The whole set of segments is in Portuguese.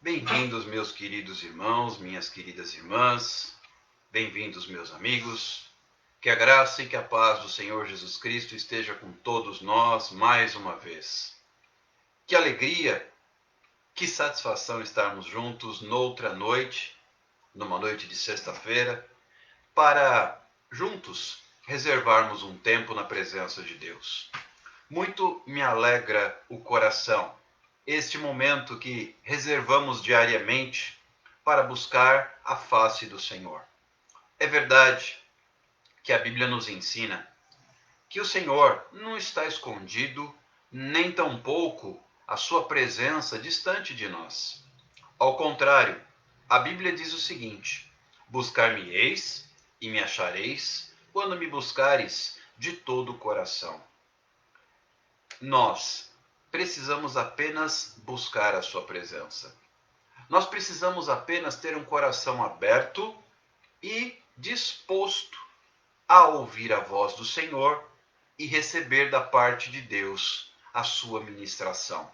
Bem-vindos, meus queridos irmãos, minhas queridas irmãs. Bem-vindos, meus amigos. Que a graça e que a paz do Senhor Jesus Cristo esteja com todos nós mais uma vez. Que alegria, que satisfação estarmos juntos noutra noite, numa noite de sexta-feira, para juntos reservarmos um tempo na presença de Deus. Muito me alegra o coração este momento que reservamos diariamente para buscar a face do Senhor. É verdade que a Bíblia nos ensina que o Senhor não está escondido, nem tampouco a sua presença distante de nós. Ao contrário, a Bíblia diz o seguinte: buscar-me-eis e me achareis quando me buscares de todo o coração. Nós precisamos apenas buscar a sua presença. Nós precisamos apenas ter um coração aberto e disposto a ouvir a voz do Senhor e receber da parte de Deus a sua ministração.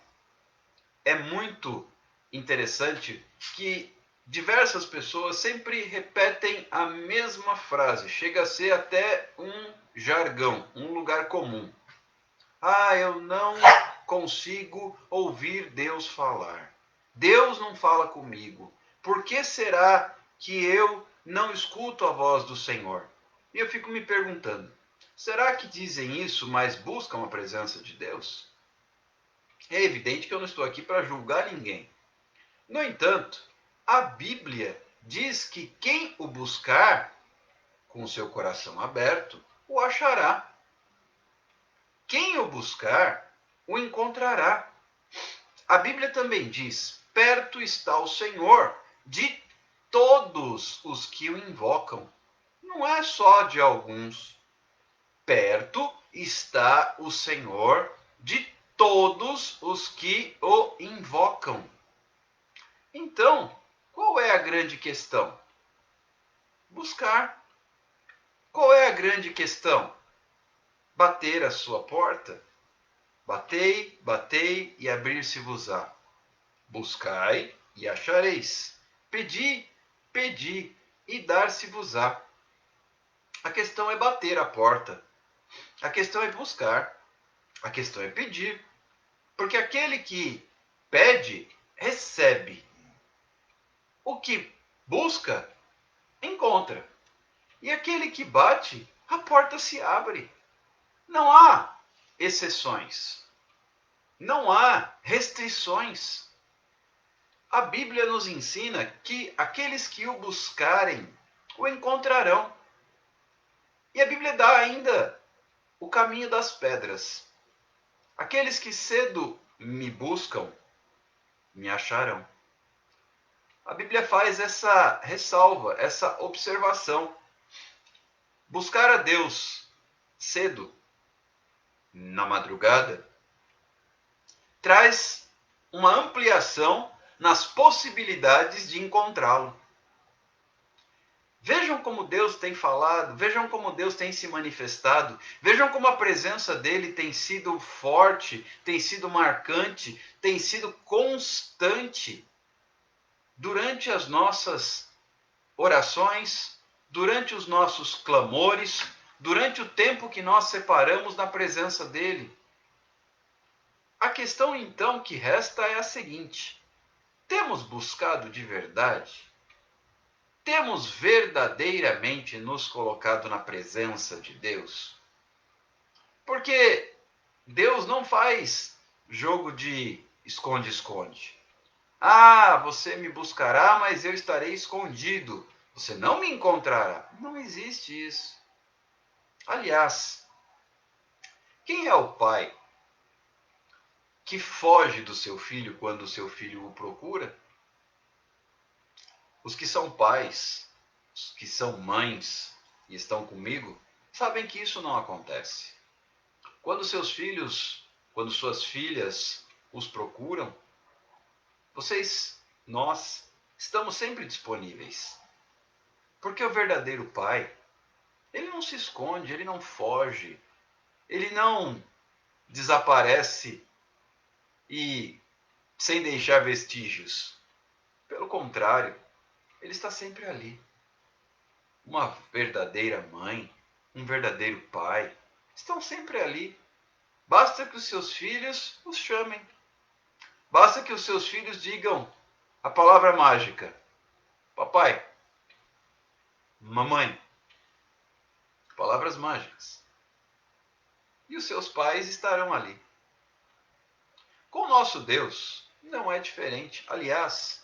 É muito interessante que diversas pessoas sempre repetem a mesma frase, chega a ser até um jargão, um lugar comum. Eu não consigo ouvir Deus falar. Deus não fala comigo. Por que será que eu não escuto a voz do Senhor? E eu fico me perguntando, será que dizem isso, mas buscam a presença de Deus? É evidente que eu não estou aqui para julgar ninguém. No entanto, a Bíblia diz que quem o buscar com o seu coração aberto, o achará. Quem o buscar, o encontrará. A Bíblia também diz: perto está o Senhor de todos os que o invocam. Não é só de alguns. Perto está o Senhor de todos os que o invocam. Então, qual é a grande questão? Buscar. Qual é a grande questão? Bater a sua porta? Batei, batei e abrir-se-vos-á. Buscai e achareis. Pedi, pedi e dar-se-vos-á. A questão é bater a porta. A questão é buscar. A questão é pedir. Porque aquele que pede, recebe. O que busca, encontra. E aquele que bate, a porta se abre. Não há exceções. Não há restrições. A Bíblia nos ensina que aqueles que o buscarem, o encontrarão. E a Bíblia dá ainda o caminho das pedras. Aqueles que cedo me buscam, me acharão. A Bíblia faz essa ressalva, essa observação. Buscar a Deus cedo, na madrugada, traz uma ampliação nas possibilidades de encontrá-lo. Vejam como Deus tem falado, vejam como Deus tem se manifestado, vejam como a presença dele tem sido forte, tem sido marcante, tem sido constante durante as nossas orações, durante os nossos clamores, durante o tempo que nós separamos na presença dele. A questão então que resta é a seguinte: temos buscado de verdade? Temos verdadeiramente nos colocado na presença de Deus? Porque Deus não faz jogo de esconde-esconde. Você me buscará, mas eu estarei escondido. Você não me encontrará. Não existe isso. Aliás, quem é o pai que foge do seu filho quando o seu filho o procura? Os que são pais, os que são mães e estão comigo, sabem que isso não acontece. Quando seus filhos, quando suas filhas os procuram, nós, estamos sempre disponíveis. Porque o verdadeiro pai, ele não se esconde, ele não foge, ele não desaparece e sem deixar vestígios. Pelo contrário, Ele está sempre ali. Uma verdadeira mãe, um verdadeiro pai, estão sempre ali. Basta que os seus filhos os chamem. Basta que os seus filhos digam a palavra mágica: papai, mamãe. Palavras mágicas. E os seus pais estarão ali. Com o nosso Deus, não é diferente. Aliás,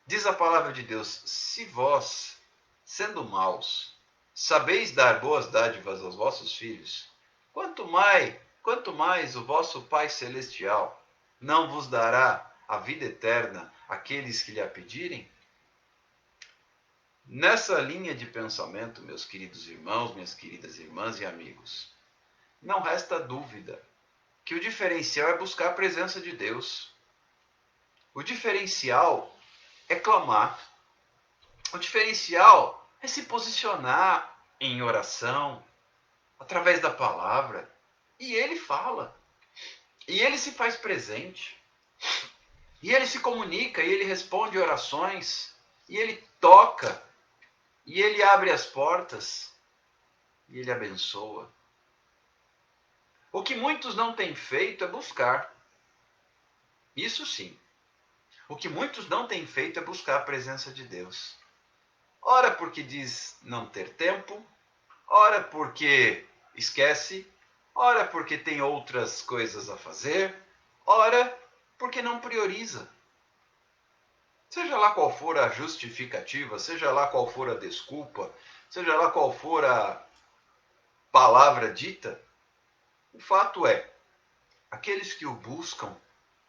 diz a palavra de Deus: se vós, sendo maus, sabeis dar boas dádivas aos vossos filhos, quanto mais o vosso Pai Celestial não vos dará a vida eterna àqueles que lhe a pedirem? Nessa linha de pensamento, meus queridos irmãos, minhas queridas irmãs e amigos, não resta dúvida que o diferencial é buscar a presença de Deus. O diferencial é clamar. O diferencial é se posicionar em oração, através da palavra. E Ele fala. E Ele se faz presente. E Ele se comunica, e Ele responde orações. E Ele toca. E Ele abre as portas. E Ele abençoa. O que muitos não têm feito é buscar. Isso sim. O que muitos não têm feito é buscar a presença de Deus. Ora porque diz não ter tempo, ora porque esquece, ora porque tem outras coisas a fazer, ora porque não prioriza. Seja lá qual for a justificativa, seja lá qual for a desculpa, seja lá qual for a palavra dita, o fato é, aqueles que o buscam,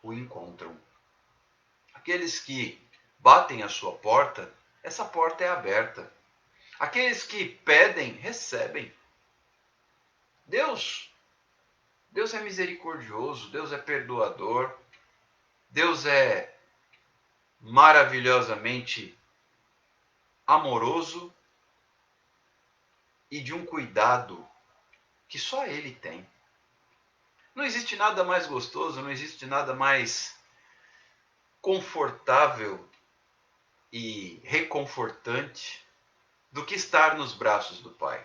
o encontram. Aqueles que batem a sua porta, essa porta é aberta. Aqueles que pedem, recebem. Deus é misericordioso, Deus é perdoador, Deus é maravilhosamente amoroso e de um cuidado que só Ele tem. Não existe nada mais gostoso, não existe nada mais confortável e reconfortante do que estar nos braços do Pai.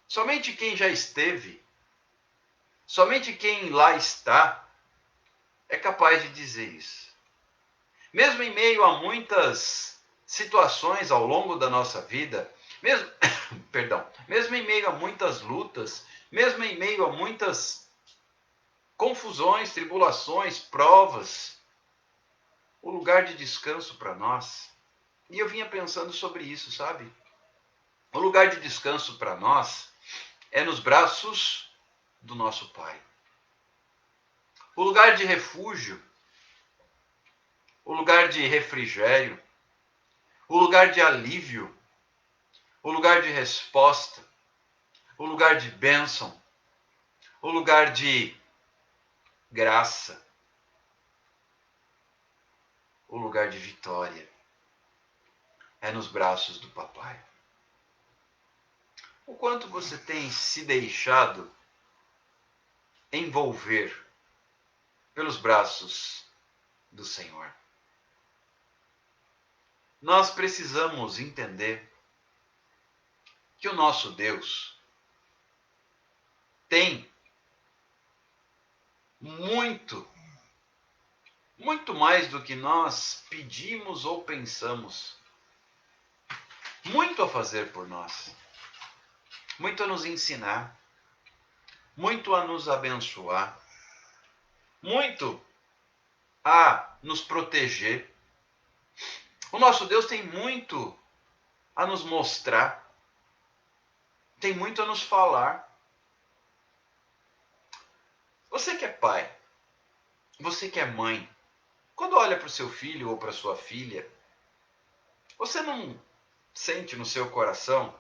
Somente quem já esteve, somente quem lá está, é capaz de dizer isso. Mesmo em meio a muitas situações ao longo da nossa vida, mesmo em meio a muitas lutas, mesmo em meio a muitas confusões, tribulações, provas, o lugar de descanso para nós. E eu vinha pensando sobre isso, sabe? O lugar de descanso para nós é nos braços do nosso Pai. O lugar de refúgio, o lugar de refrigério, o lugar de alívio, o lugar de resposta, o lugar de bênção, o lugar de graça, o lugar de vitória é nos braços do Papai. O quanto você tem se deixado envolver pelos braços do Senhor? Nós precisamos entender que o nosso Deus tem muito mais do que nós pedimos ou pensamos, muito a fazer por nós, muito a nos ensinar, muito a nos abençoar, muito a nos proteger. O nosso Deus tem muito a nos mostrar, tem muito a nos falar. Você que é pai, você que é mãe, quando olha para o seu filho ou para sua filha, você não sente no seu coração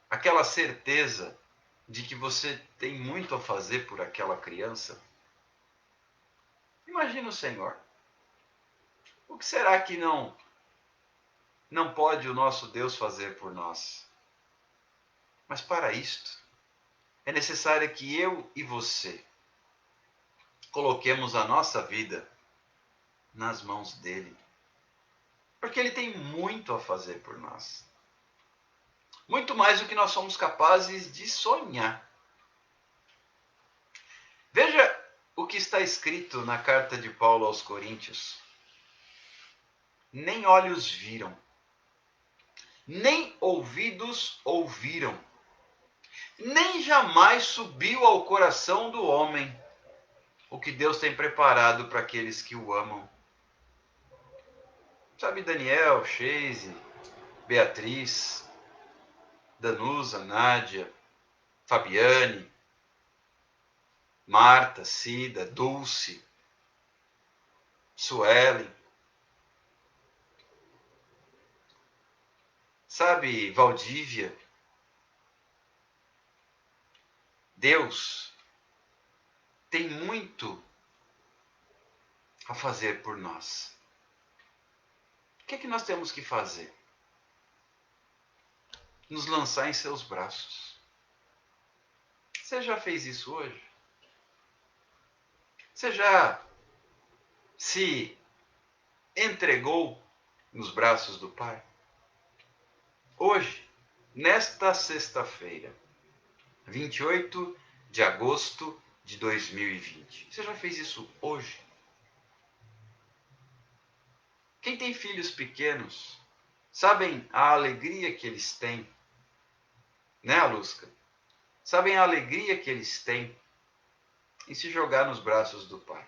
aquela certeza de que você tem muito a fazer por aquela criança? Imagina o Senhor. O que será que não pode o nosso Deus fazer por nós? Mas para isto, é necessário que eu e você coloquemos a nossa vida nas mãos dele. Porque Ele tem muito a fazer por nós. Muito mais do que nós somos capazes de sonhar. Veja o que está escrito na carta de Paulo aos Coríntios. Nem olhos viram, nem ouvidos ouviram, nem jamais subiu ao coração do homem o que Deus tem preparado para aqueles que o amam. Sabe, Daniel, Sheise, Beatriz, Danusa, Nádia, Fabiane, Marta, Cida, Dulce, Suelen. Sabe, Valdívia. Deus tem muito a fazer por nós. O que é que nós temos que fazer? Nos lançar em seus braços. Você já fez isso hoje? Você já se entregou nos braços do Pai? Hoje, nesta sexta-feira, 28 de agosto de 2020. Você já fez isso hoje? Quem tem filhos pequenos, sabem a alegria que eles têm, né, Alusca? Sabem a alegria que eles têm em se jogar nos braços do Pai.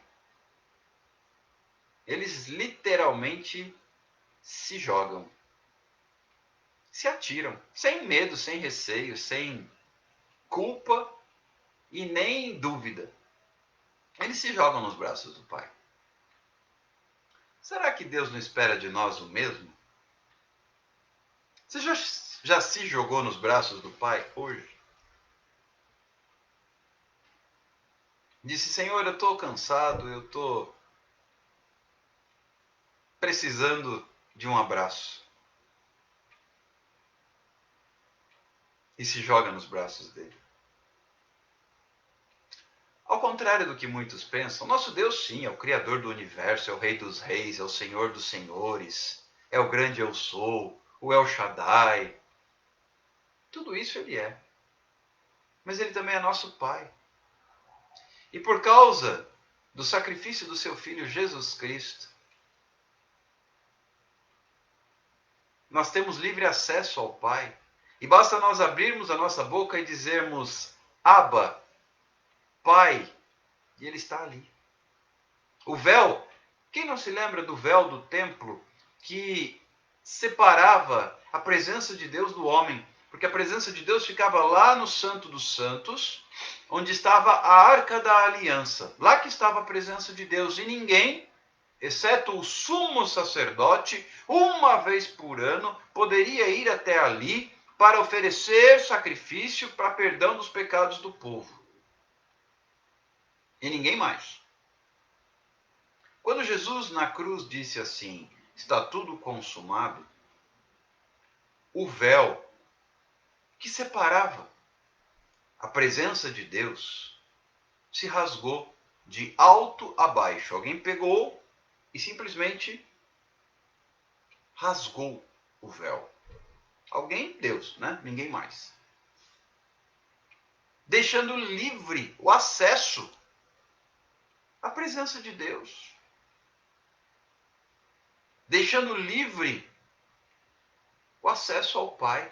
Eles literalmente se jogam, se atiram, sem medo, sem receio, sem culpa e nem dúvida. Eles se jogam nos braços do Pai. Será que Deus não espera de nós o mesmo? Você já se jogou nos braços do Pai hoje? Disse, Senhor, eu estou cansado, eu estou precisando de um abraço. E se joga nos braços dele. Ao contrário do que muitos pensam, nosso Deus sim é o Criador do universo, é o Rei dos Reis, é o Senhor dos Senhores, é o grande Eu Sou, o El Shaddai. Tudo isso ele é. Mas ele também é nosso Pai. E por causa do sacrifício do seu Filho Jesus Cristo, nós temos livre acesso ao Pai. E basta nós abrirmos a nossa boca e dizermos, Abba, Pai, e Ele está ali. O véu, quem não se lembra do véu do templo que separava a presença de Deus do homem? Porque a presença de Deus ficava lá no Santo dos Santos, onde estava a Arca da Aliança. Lá que estava a presença de Deus e ninguém, exceto o sumo sacerdote, uma vez por ano, poderia ir até ali para oferecer sacrifício para perdão dos pecados do povo. E ninguém mais. Quando Jesus na cruz disse assim, está tudo consumado, o véu que separava a presença de Deus se rasgou de alto a baixo. Alguém pegou e simplesmente rasgou o véu. Alguém? Deus, né? Ninguém mais. Deixando livre o acesso à presença de Deus. Deixando livre o acesso ao Pai.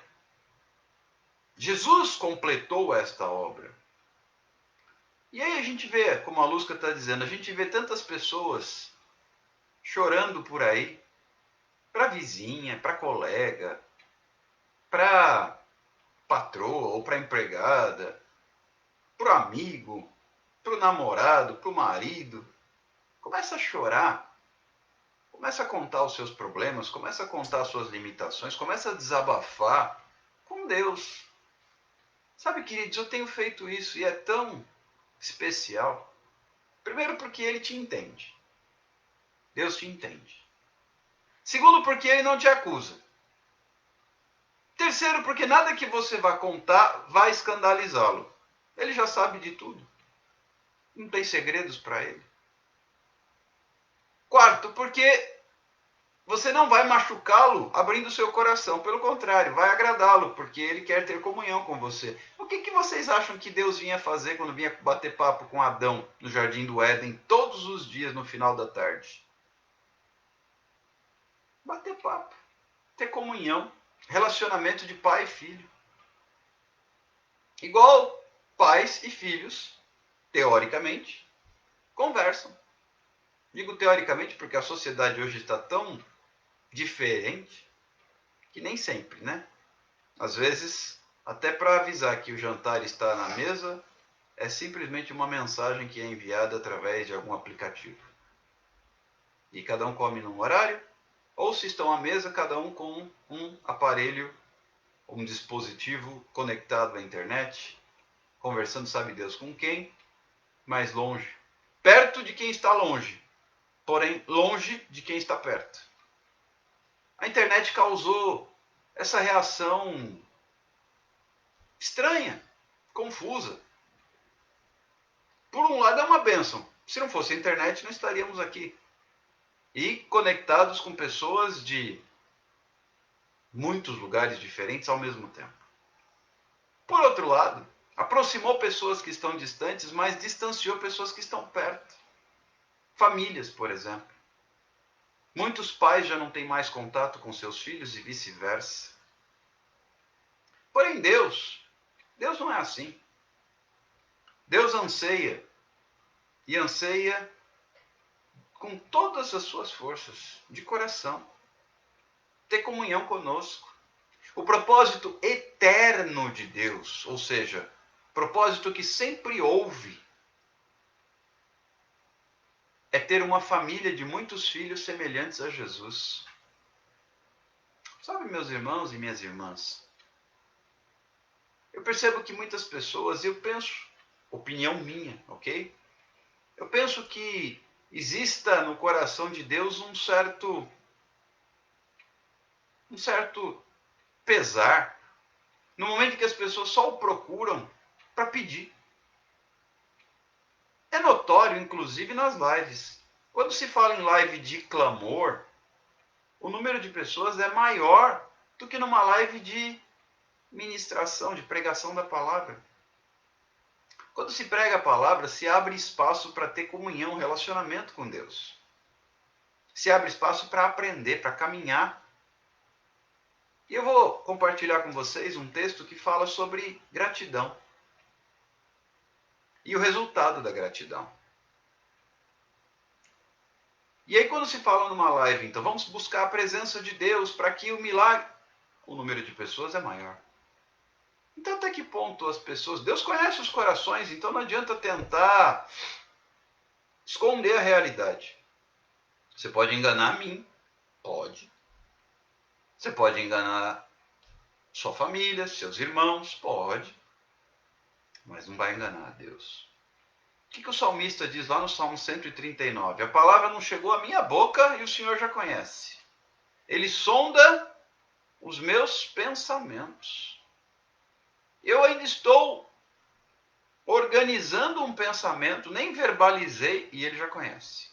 Jesus completou esta obra. E aí a gente vê, como a Lúcia está dizendo, a gente vê tantas pessoas chorando por aí, para vizinha, para colega, para patroa ou para empregada, para o amigo, para o namorado, para o marido. Começa a chorar, começa a contar os seus problemas, começa a contar as suas limitações, começa a desabafar com Deus. Sabe, queridos, eu tenho feito isso e é tão especial. Primeiro, porque Ele te entende. Deus te entende. Segundo, porque Ele não te acusa. Terceiro, porque nada que você vá contar vai escandalizá-lo. Ele já sabe de tudo. Não tem segredos para Ele. Quarto, porque você não vai machucá-lo abrindo seu coração. Pelo contrário, vai agradá-lo, porque ele quer ter comunhão com você. O que vocês acham que Deus vinha fazer quando vinha bater papo com Adão no jardim do Éden todos os dias no final da tarde? Bater papo, ter comunhão, relacionamento de pai e filho. Igual pais e filhos, teoricamente, conversam. Digo teoricamente porque a sociedade hoje está tão diferente que nem sempre, né? Às vezes, até para avisar que o jantar está na mesa, é simplesmente uma mensagem que é enviada através de algum aplicativo. E cada um come num horário, ou se estão à mesa, cada um com um aparelho, um dispositivo conectado à internet, conversando sabe Deus com quem, mais longe. Perto de quem está longe, porém longe de quem está perto. A internet causou essa reação estranha, confusa. Por um lado é uma bênção. Se não fosse a internet, não estaríamos aqui. E conectados com pessoas de muitos lugares diferentes ao mesmo tempo. Por outro lado, aproximou pessoas que estão distantes, mas distanciou pessoas que estão perto. Famílias, por exemplo. Muitos pais já não têm mais contato com seus filhos e vice-versa. Porém, Deus não é assim. Deus anseia, e anseia com todas as suas forças, de coração, ter comunhão conosco. O propósito eterno de Deus, ou seja, propósito que sempre houve, é ter uma família de muitos filhos semelhantes a Jesus. Sabe, meus irmãos e minhas irmãs, eu percebo que muitas pessoas, eu penso, opinião minha, ok? Eu penso que exista no coração de Deus um certo pesar no momento que as pessoas só o procuram para pedir. É notório, inclusive, nas lives. Quando se fala em live de clamor, o número de pessoas é maior do que numa live de ministração, de pregação da palavra. Quando se prega a palavra, se abre espaço para ter comunhão, relacionamento com Deus. Se abre espaço para aprender, para caminhar. E eu vou compartilhar com vocês um texto que fala sobre gratidão. E o resultado da gratidão. E aí quando se fala numa live, então vamos buscar a presença de Deus para que o milagre, o número de pessoas é maior. Então até que ponto as pessoas, Deus conhece os corações, então não adianta tentar esconder a realidade. Você pode enganar a mim, pode. Você pode enganar sua família, seus irmãos, pode. Mas não vai enganar a Deus. O que o salmista diz lá no Salmo 139? A palavra não chegou à minha boca e o Senhor já conhece. Ele sonda os meus pensamentos. Eu ainda estou organizando um pensamento, nem verbalizei e ele já conhece.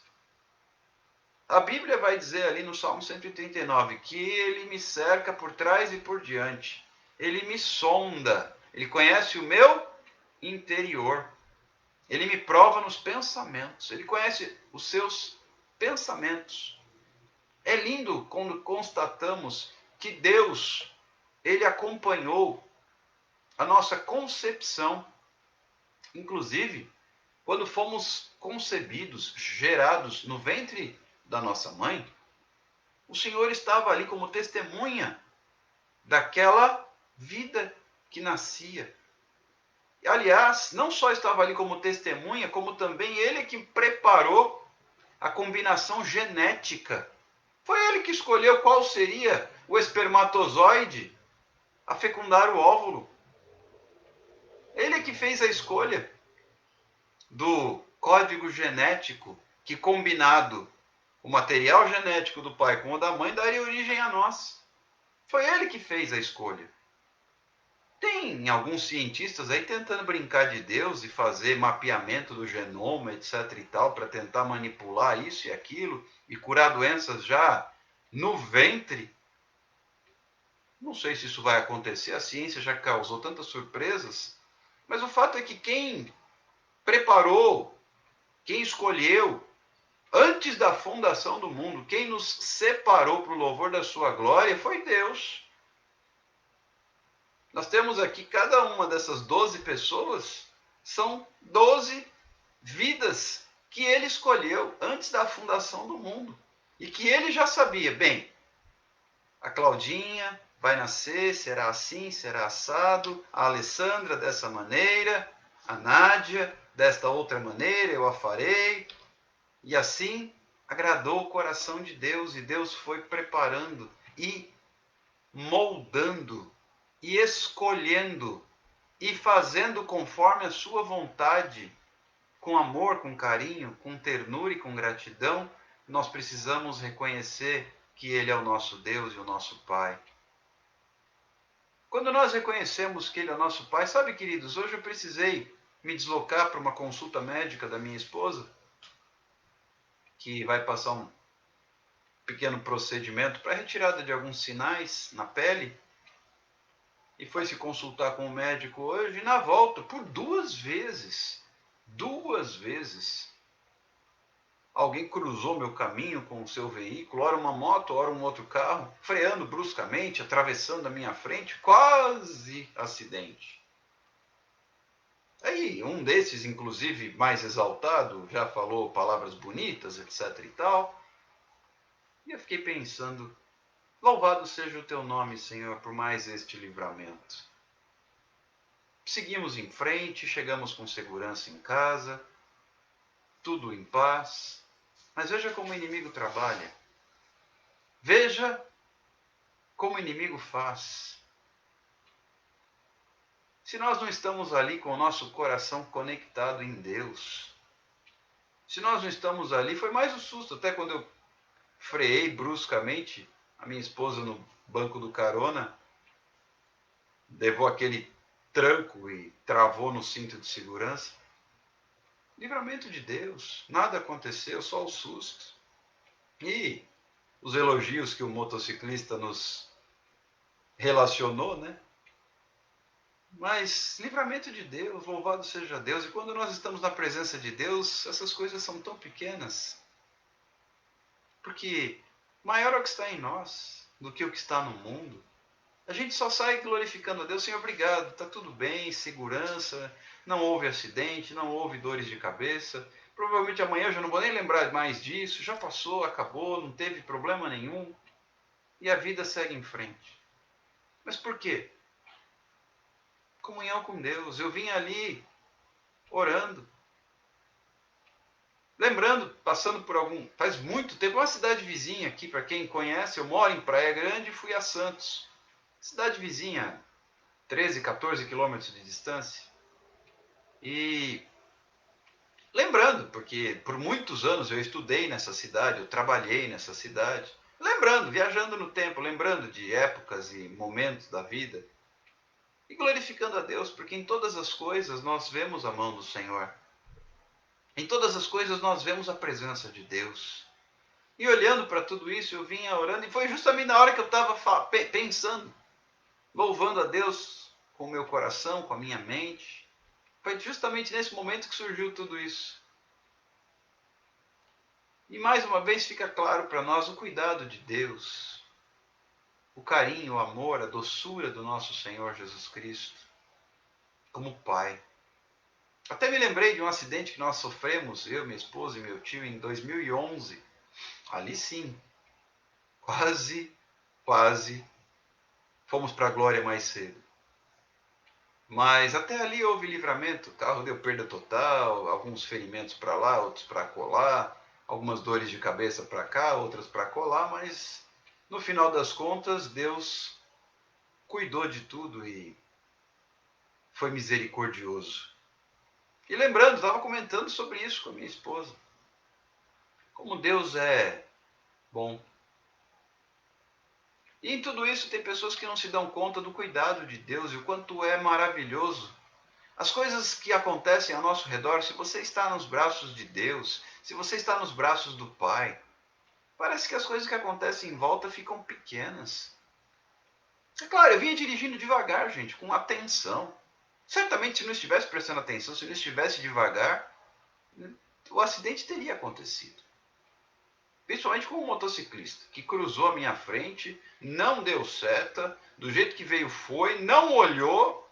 A Bíblia vai dizer ali no Salmo 139 que ele me cerca por trás e por diante. Ele me sonda. Ele conhece o meu interior. Ele me prova nos pensamentos. Ele conhece os seus pensamentos. É lindo quando constatamos que Deus, ele acompanhou a nossa concepção. Inclusive, quando fomos concebidos, gerados no ventre da nossa mãe, o Senhor estava ali como testemunha daquela vida que nascia. E, aliás, não só estava ali como testemunha, como também ele que preparou a combinação genética. Foi ele que escolheu qual seria o espermatozoide a fecundar o óvulo. Ele que fez a escolha do código genético que, combinado o material genético do pai com o da mãe, daria origem a nós. Foi ele que fez a escolha. Tem alguns cientistas aí tentando brincar de Deus e fazer mapeamento do genoma, etc e tal, para tentar manipular isso e aquilo e curar doenças já no ventre. Não sei se isso vai acontecer, a ciência já causou tantas surpresas, mas o fato é que quem preparou, quem escolheu, antes da fundação do mundo, quem nos separou para o louvor da sua glória foi Deus. Nós temos aqui, cada uma dessas 12 pessoas, são 12 vidas que ele escolheu antes da fundação do mundo. E que ele já sabia, bem, a Claudinha vai nascer, será assim, será assado, a Alessandra dessa maneira, a Nádia desta outra maneira, eu a farei. E assim agradou o coração de Deus, e Deus foi preparando e moldando e escolhendo e fazendo conforme a sua vontade, com amor, com carinho, com ternura e com gratidão. Nós precisamos reconhecer que Ele é o nosso Deus e o nosso Pai. Quando nós reconhecemos que Ele é o nosso Pai, sabe, queridos, hoje eu precisei me deslocar para uma consulta médica da minha esposa, que vai passar um pequeno procedimento para retirada de alguns sinais na pele, e foi se consultar com o médico hoje, e na volta, por duas vezes, alguém cruzou meu caminho com o seu veículo, ora uma moto, ora um outro carro, freando bruscamente, atravessando a minha frente, quase acidente. Aí um desses, inclusive mais exaltado, já falou palavras bonitas, etc e tal. E eu fiquei pensando, louvado seja o teu nome, Senhor, por mais este livramento. Seguimos em frente, chegamos com segurança em casa, tudo em paz. Mas veja como o inimigo trabalha. Veja como o inimigo faz. Se nós não estamos ali com o nosso coração conectado em Deus, se nós não estamos ali, foi mais um susto, até quando eu freiei bruscamente a minha esposa no banco do carona, levou aquele tranco e travou no cinto de segurança. Livramento de Deus, nada aconteceu, só o susto. E os elogios que o motociclista nos relacionou, né? Mas livramento de Deus, louvado seja Deus. E quando nós estamos na presença de Deus, essas coisas são tão pequenas. Porque maior é o que está em nós do que o que está no mundo. A gente só sai glorificando a Deus, Senhor, obrigado, está tudo bem, segurança, não houve acidente, não houve dores de cabeça. Provavelmente amanhã eu já não vou nem lembrar mais disso, já passou, acabou, não teve problema nenhum. E a vida segue em frente. Mas por quê? Comunhão com Deus. Eu vim ali orando, lembrando, passando por faz muito tempo, uma cidade vizinha aqui, para quem conhece, eu moro em Praia Grande e fui a Santos. Cidade vizinha, 13, 14 quilômetros de distância. E lembrando, porque por muitos anos eu estudei nessa cidade, eu trabalhei nessa cidade. Lembrando, viajando no tempo, lembrando de épocas e momentos da vida. E glorificando a Deus, porque em todas as coisas nós vemos a mão do Senhor. Em todas as coisas nós vemos a presença de Deus. E olhando para tudo isso, eu vinha orando, e foi justamente na hora que eu estava pensando, louvando a Deus com o meu coração, com a minha mente. Foi justamente nesse momento que surgiu tudo isso. E mais uma vez fica claro para nós o cuidado de Deus, o carinho, o amor, a doçura do nosso Senhor Jesus Cristo, como Pai. Até me lembrei de um acidente que nós sofremos, eu, minha esposa e meu tio, em 2011. Ali sim, quase fomos para a glória mais cedo. Mas até ali houve livramento, o carro deu perda total, alguns ferimentos para lá, outros para colar, algumas dores de cabeça para cá, outras para colar, mas no final das contas Deus cuidou de tudo e foi misericordioso. E lembrando, estava comentando sobre isso com a minha esposa. Como Deus é bom. E em tudo isso tem pessoas que não se dão conta do cuidado de Deus e o quanto é maravilhoso. As coisas que acontecem ao nosso redor, se você está nos braços de Deus, se você está nos braços do Pai, parece que as coisas que acontecem em volta ficam pequenas. É claro, eu vinha dirigindo devagar, gente, com atenção. Certamente, se não estivesse prestando atenção, se não estivesse devagar, o acidente teria acontecido. Principalmente com um motociclista que cruzou a minha frente, não deu seta, do jeito que veio foi, não olhou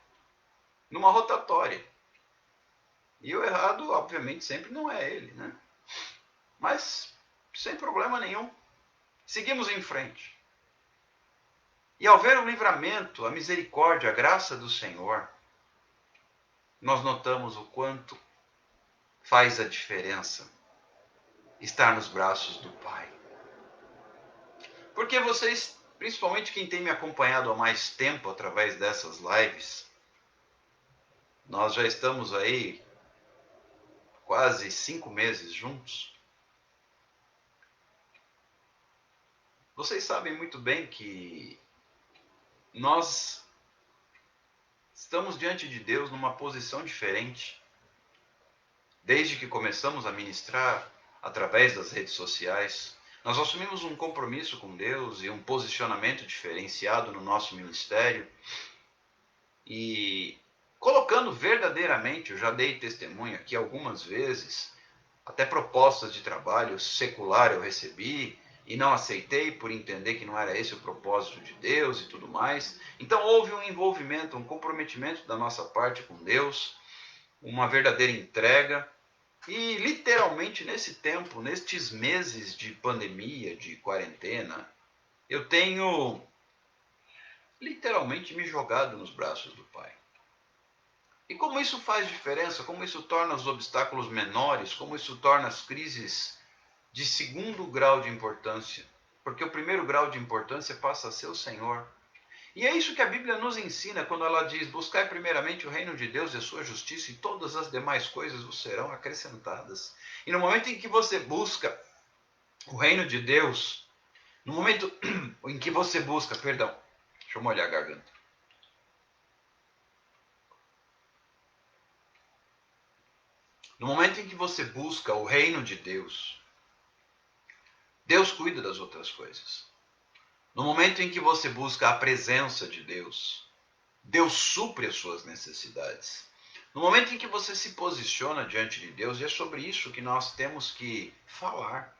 numa rotatória. E o errado, obviamente, sempre não é ele, né? Mas sem problema nenhum. Seguimos em frente. E ao ver o livramento, a misericórdia, a graça do Senhor, nós notamos o quanto faz a diferença estar nos braços do Pai. Porque vocês, principalmente quem tem me acompanhado há mais tempo através dessas lives, nós já estamos aí quase 5 meses juntos. Vocês sabem muito bem que nós estamos diante de Deus numa posição diferente. Desde que começamos a ministrar através das redes sociais, nós assumimos um compromisso com Deus e um posicionamento diferenciado no nosso ministério. E colocando verdadeiramente, eu já dei testemunho aqui algumas vezes, até propostas de trabalho secular eu recebi e não aceitei por entender que não era esse o propósito de Deus e tudo mais. Então houve um envolvimento, um comprometimento da nossa parte com Deus, uma verdadeira entrega. E literalmente nesse tempo, nestes meses de pandemia, de quarentena, eu tenho literalmente me jogado nos braços do Pai. E como isso faz diferença, como isso torna os obstáculos menores, como isso torna as crises de segundo grau de importância, porque o primeiro grau de importância passa a ser o Senhor. E é isso que a Bíblia nos ensina quando ela diz: buscai primeiramente o reino de Deus e a sua justiça, e todas as demais coisas vos serão acrescentadas. E no momento em que você busca o reino de Deus, no momento em que você busca, perdão, deixa eu molhar a garganta. No momento em que você busca o reino de Deus, Deus cuida das outras coisas. No momento em que você busca a presença de Deus, Deus supre as suas necessidades. No momento em que você se posiciona diante de Deus, e é sobre isso que nós temos que falar.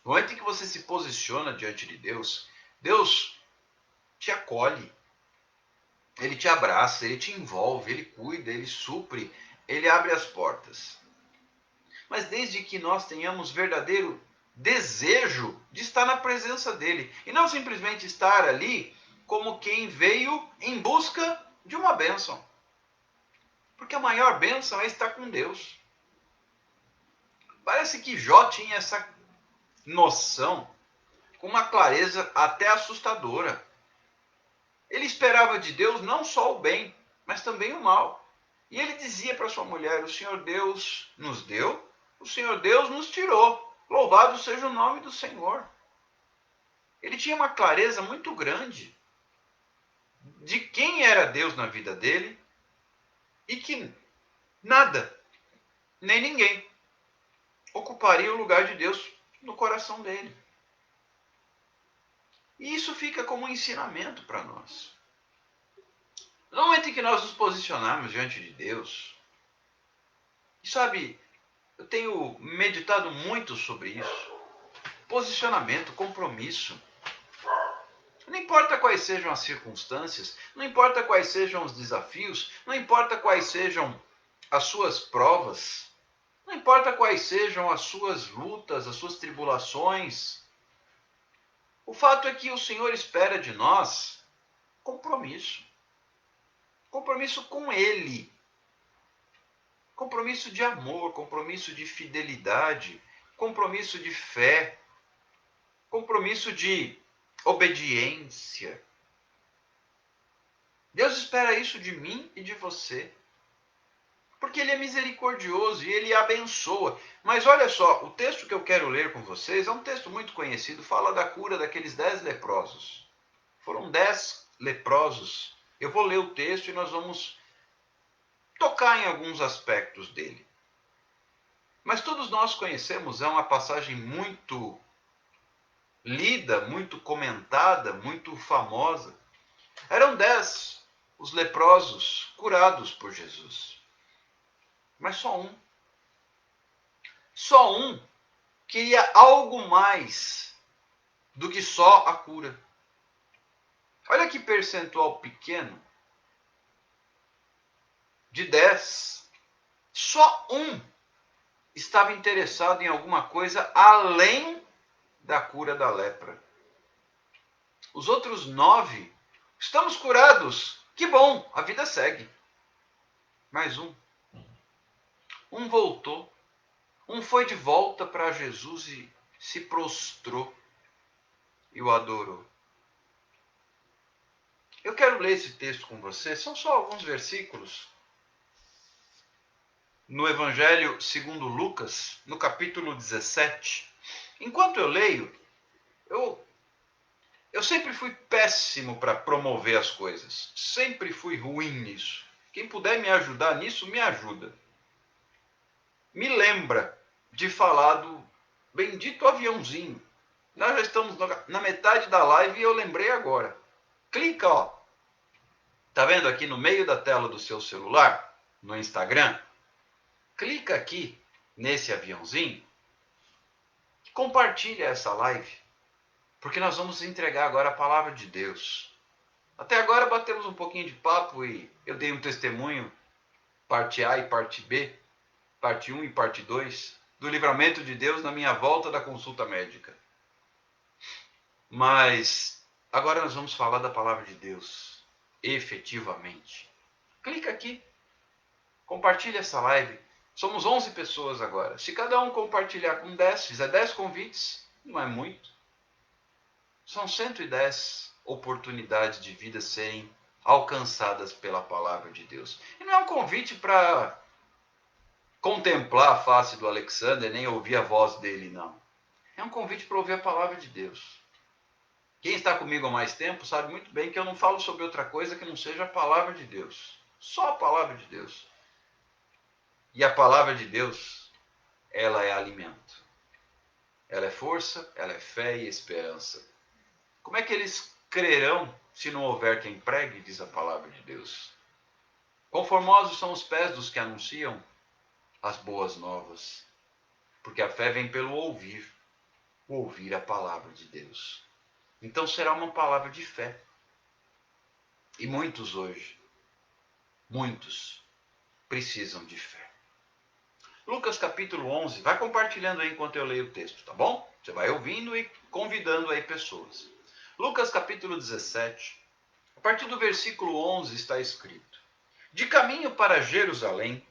No momento em que você se posiciona diante de Deus, Deus te acolhe, Ele te abraça, Ele te envolve, Ele cuida, Ele supre, Ele abre as portas. Mas desde que nós tenhamos verdadeiro desejo de estar na presença dEle, e não simplesmente estar ali como quem veio em busca de uma bênção. Porque a maior bênção é estar com Deus. Parece que Jó tinha essa noção com uma clareza até assustadora. Ele esperava de Deus não só o bem, mas também o mal. E ele dizia para sua mulher: o Senhor Deus nos deu, o Senhor Deus nos tirou. Louvado seja o nome do Senhor. Ele tinha uma clareza muito grande de quem era Deus na vida dele e que nada, nem ninguém, ocuparia o lugar de Deus no coração dele. E isso fica como um ensinamento para nós. No momento em que nós nos posicionarmos diante de Deus, e sabe, eu tenho meditado muito sobre isso. Posicionamento, compromisso. Não importa quais sejam as circunstâncias, não importa quais sejam os desafios, não importa quais sejam as suas provas, não importa quais sejam as suas lutas, as suas tribulações. O fato é que o Senhor espera de nós compromisso. Compromisso com Ele. Compromisso de amor, compromisso de fidelidade, compromisso de fé, compromisso de obediência. Deus espera isso de mim e de você. Porque Ele é misericordioso e Ele abençoa. Mas olha só, o texto que eu quero ler com vocês é um texto muito conhecido, fala da cura daqueles 10 leprosos. Foram 10 leprosos. Eu vou ler o texto e nós vamos tocar em alguns aspectos dele. Mas todos nós conhecemos, é uma passagem muito lida, muito comentada, muito famosa. Eram 10 os leprosos curados por Jesus. Mas só um queria algo mais do que só a cura. Olha que percentual pequeno. De 10, só um estava interessado em alguma coisa além da cura da lepra. Os outros 9, estamos curados. Que bom, a vida segue. Mais um voltou. Um foi de volta para Jesus e se prostrou e o adorou. Eu quero ler esse texto com você, são só alguns versículos. No Evangelho segundo Lucas, no capítulo 17. Enquanto eu leio, eu sempre fui péssimo para promover as coisas. Sempre fui ruim nisso. Quem puder me ajudar nisso, me ajuda. Me lembra de falar do bendito aviãozinho. Nós já estamos na metade da live e eu lembrei agora. Clica, ó. Tá vendo aqui no meio da tela do seu celular, no Instagram? Clica aqui nesse aviãozinho e compartilha essa live. Porque nós vamos entregar agora a palavra de Deus. Até agora batemos um pouquinho de papo e eu dei um testemunho, parte A e parte B, parte 1 e parte 2, do livramento de Deus na minha volta da consulta médica. Mas agora nós vamos falar da palavra de Deus, efetivamente. Clica aqui, compartilha essa live. Somos 11 pessoas agora. Se cada um compartilhar com 10, fizer 10 convites, não é muito. São 110 oportunidades de vida serem alcançadas pela palavra de Deus. E não é um convite para contemplar a face do Alexander, nem ouvir a voz dele, não. É um convite para ouvir a palavra de Deus. Quem está comigo há mais tempo sabe muito bem que eu não falo sobre outra coisa que não seja a palavra de Deus. Só a palavra de Deus. E a palavra de Deus, ela é alimento. Ela é força, ela é fé e esperança. Como é que eles crerão se não houver quem pregue, diz a palavra de Deus? Quão formosos são os pés dos que anunciam as boas novas. Porque a fé vem pelo ouvir a palavra de Deus. Então será uma palavra de fé. E muitos hoje, muitos precisam de fé. Lucas capítulo 11, vai compartilhando aí enquanto eu leio o texto, tá bom? Você vai ouvindo e convidando aí pessoas. Lucas capítulo 17, a partir do versículo 11 está escrito: De caminho para Jerusalém,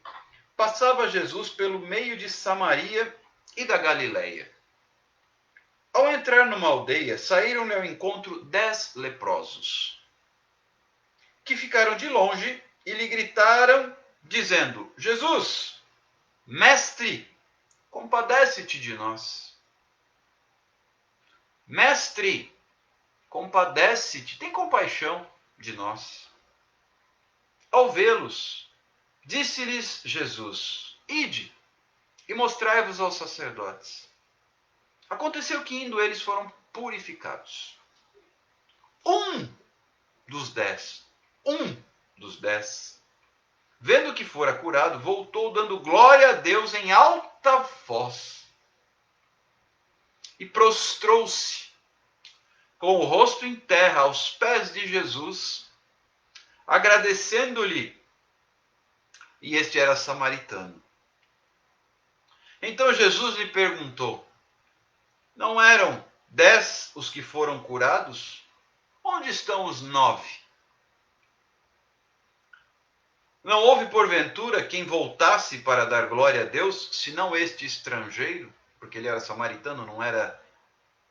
passava Jesus pelo meio de Samaria e da Galileia. Ao entrar numa aldeia, saíram-lhe ao encontro 10 leprosos, que ficaram de longe e lhe gritaram, dizendo: Jesus, Mestre, compadece-te de nós. Mestre, compadece-te, tem compaixão de nós. Ao vê-los, disse-lhes Jesus: Ide e mostrai-vos aos sacerdotes. Aconteceu que indo eles foram purificados. Um dos 10, vendo que fora curado, voltou dando glória a Deus em alta voz. E prostrou-se com o rosto em terra aos pés de Jesus, agradecendo-lhe. E este era samaritano. Então Jesus lhe perguntou: Não eram 10 os que foram curados? Onde estão os 9? Não houve, porventura, quem voltasse para dar glória a Deus, senão este estrangeiro? Porque ele era samaritano, não era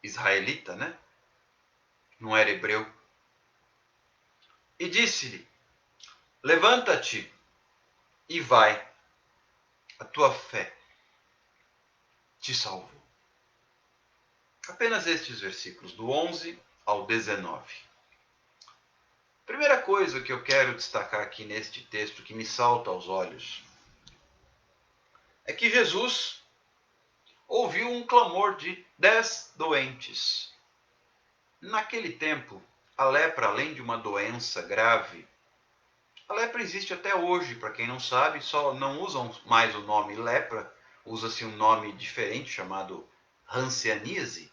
israelita, né? Não era hebreu. E disse-lhe: Levanta-te e vai. A tua fé te salvou. Apenas estes versículos, do 11 ao 19. Primeira coisa que eu quero destacar aqui neste texto, que me salta aos olhos, é que Jesus ouviu um clamor de 10 doentes. naquele tempo, a lepra, além de uma doença grave, a lepra existe até hoje, para quem não sabe, só não usam mais o nome lepra, usa-se um nome diferente chamado hanseníase.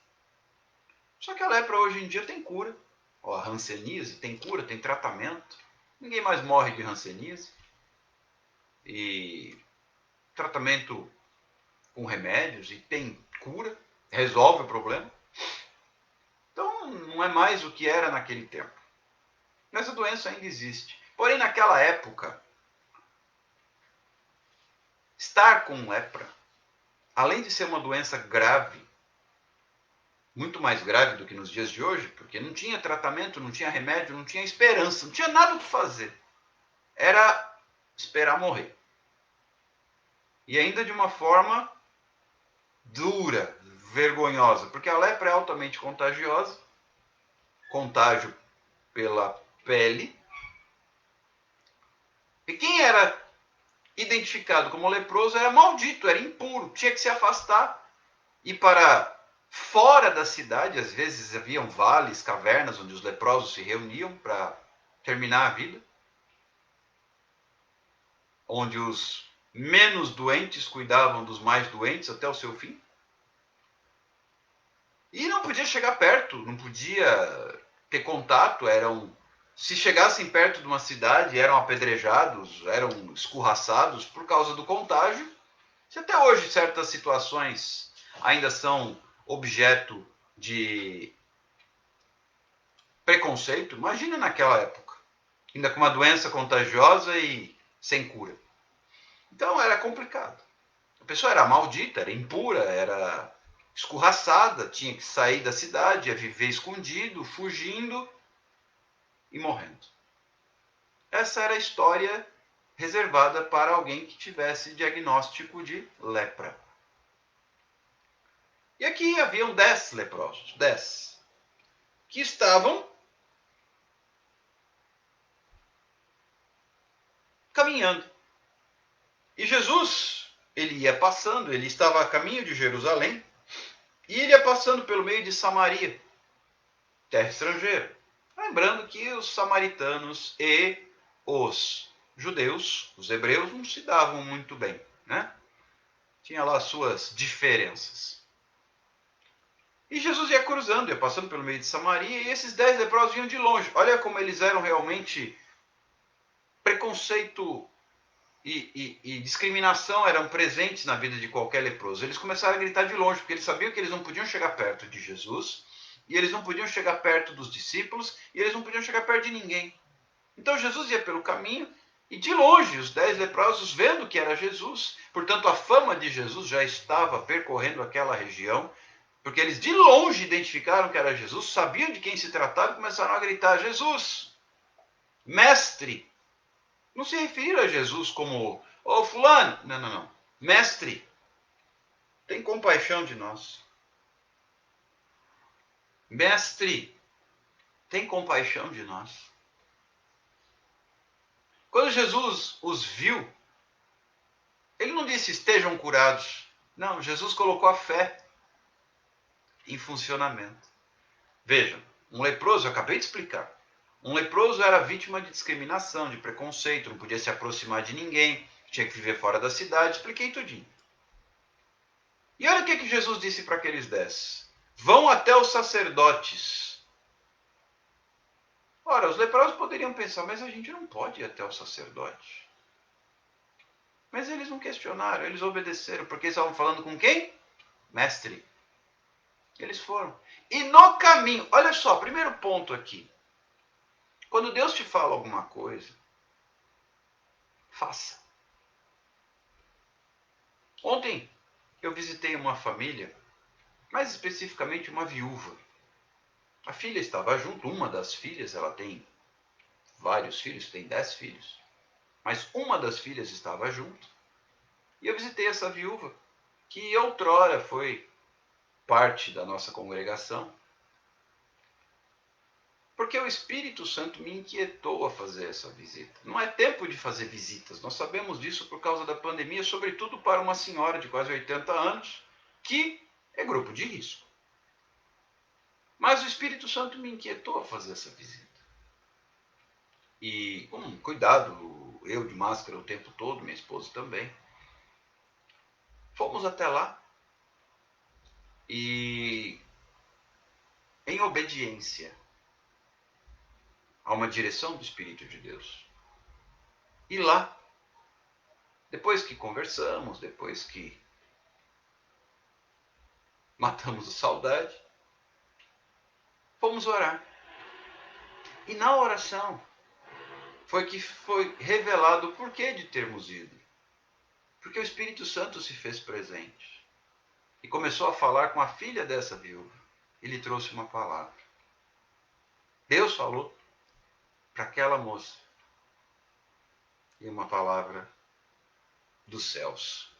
Só que a lepra hoje em dia tem cura. Ó, a hanseníase tem cura, tem tratamento. Ninguém mais morre de hanseníase. E tratamento com remédios e tem cura, resolve o problema. Então não é mais o que era naquele tempo. Mas a doença ainda existe. Porém, naquela época, estar com lepra, além de ser uma doença grave, muito mais grave do que nos dias de hoje, porque não tinha tratamento, não tinha remédio, não tinha esperança, não tinha nada o que fazer. Era esperar morrer. E ainda de uma forma dura, vergonhosa, porque a lepra é altamente contagiosa, contágio pela pele. E quem era identificado como leproso era maldito, era impuro, tinha que se afastar, ir para fora da cidade. Às vezes haviam vales, cavernas onde os leprosos se reuniam para terminar a vida, onde os menos doentes cuidavam dos mais doentes até o seu fim. E não podia chegar perto, não podia ter contato, se chegassem perto de uma cidade, eram apedrejados, eram escorraçados por causa do contágio. Se até hoje certas situações ainda são objeto de preconceito, imagina naquela época, ainda com uma doença contagiosa e sem cura. Então era complicado. A pessoa era maldita, era impura, era escorraçada, tinha que sair da cidade, ia viver escondido, fugindo e morrendo. Essa era a história reservada para alguém que tivesse diagnóstico de lepra. E aqui haviam 10 leprosos, 10, que estavam caminhando. E Jesus, ele ia passando, ele estava a caminho de Jerusalém, e ele ia passando pelo meio de Samaria, terra estrangeira. Lembrando que os samaritanos e os judeus, os hebreus, não se davam muito bem, né? Tinha lá as suas diferenças. E Jesus ia cruzando, ia passando pelo meio de Samaria, e esses 10 leprosos vinham de longe. Olha como eles eram realmente preconceito e discriminação eram presentes na vida de qualquer leproso. Eles começaram a gritar de longe, porque eles sabiam que eles não podiam chegar perto de Jesus, e eles não podiam chegar perto dos discípulos, e eles não podiam chegar perto de ninguém. Então Jesus ia pelo caminho, e de longe os 10 leprosos, vendo que era Jesus, portanto a fama de Jesus já estava percorrendo aquela região, porque eles de longe identificaram que era Jesus, sabiam de quem se tratava e começaram a gritar: Jesus, mestre. Não se referiram a Jesus como, ô fulano, não. Mestre, tem compaixão de nós. Mestre, tem compaixão de nós. Quando Jesus os viu, ele não disse estejam curados. Não, Jesus colocou a fé em funcionamento. Vejam, um leproso, eu acabei de explicar, um leproso era vítima de discriminação, de preconceito, não podia se aproximar de ninguém, tinha que viver fora da cidade, expliquei tudinho. E olha o que Jesus disse para aqueles 10. Vão até os sacerdotes. Ora, os leprosos poderiam pensar, mas a gente não pode ir até o sacerdote. Mas eles não questionaram, eles obedeceram, porque eles estavam falando com quem? Mestre. Eles foram. E no caminho, olha só, primeiro ponto aqui. Quando Deus te fala alguma coisa, faça. Ontem eu visitei uma família, mais especificamente uma viúva. A filha estava junto, uma das filhas, ela tem vários filhos, tem 10 filhos. Mas uma das filhas estava junto. E eu visitei essa viúva, que outrora foi parte da nossa congregação. Porque o Espírito Santo me inquietou a fazer essa visita. Não é tempo de fazer visitas. Nós sabemos disso por causa da pandemia, sobretudo para uma senhora de quase 80 anos, que é grupo de risco. Mas o Espírito Santo me inquietou a fazer essa visita. E com cuidado, eu de máscara o tempo todo, minha esposa também. Fomos até lá e, em obediência a uma direção do Espírito de Deus. E lá, depois que conversamos, depois que matamos a saudade, fomos orar. E na oração foi que foi revelado o porquê de termos ido. Porque o Espírito Santo se fez presente e começou a falar com a filha dessa viúva. E lhe trouxe uma palavra. Deus falou para aquela moça. E uma palavra dos céus.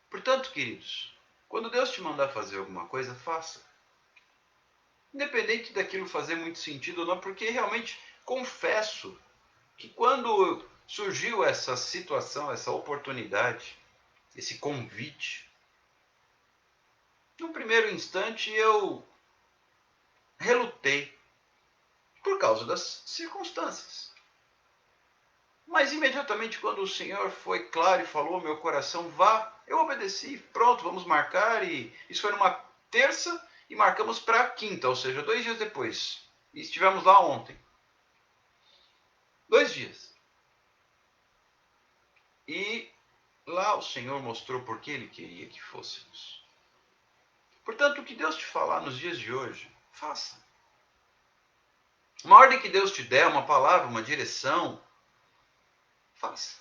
Portanto, queridos, quando Deus te mandar fazer alguma coisa, faça. Independente daquilo fazer muito sentido ou não, porque realmente confesso que quando surgiu essa situação, essa oportunidade, esse convite, no primeiro instante eu relutei por causa das circunstâncias. Mas imediatamente quando o Senhor foi claro e falou ao meu coração, vá, eu obedeci, pronto, vamos marcar. E isso foi numa terça e marcamos para quinta, ou seja, 2 dias depois. E estivemos lá ontem. 2 dias. E lá o Senhor mostrou por que Ele queria que fôssemos. Portanto, o que Deus te falar nos dias de hoje, faça. Uma ordem que Deus te der, uma palavra, uma direção, faça.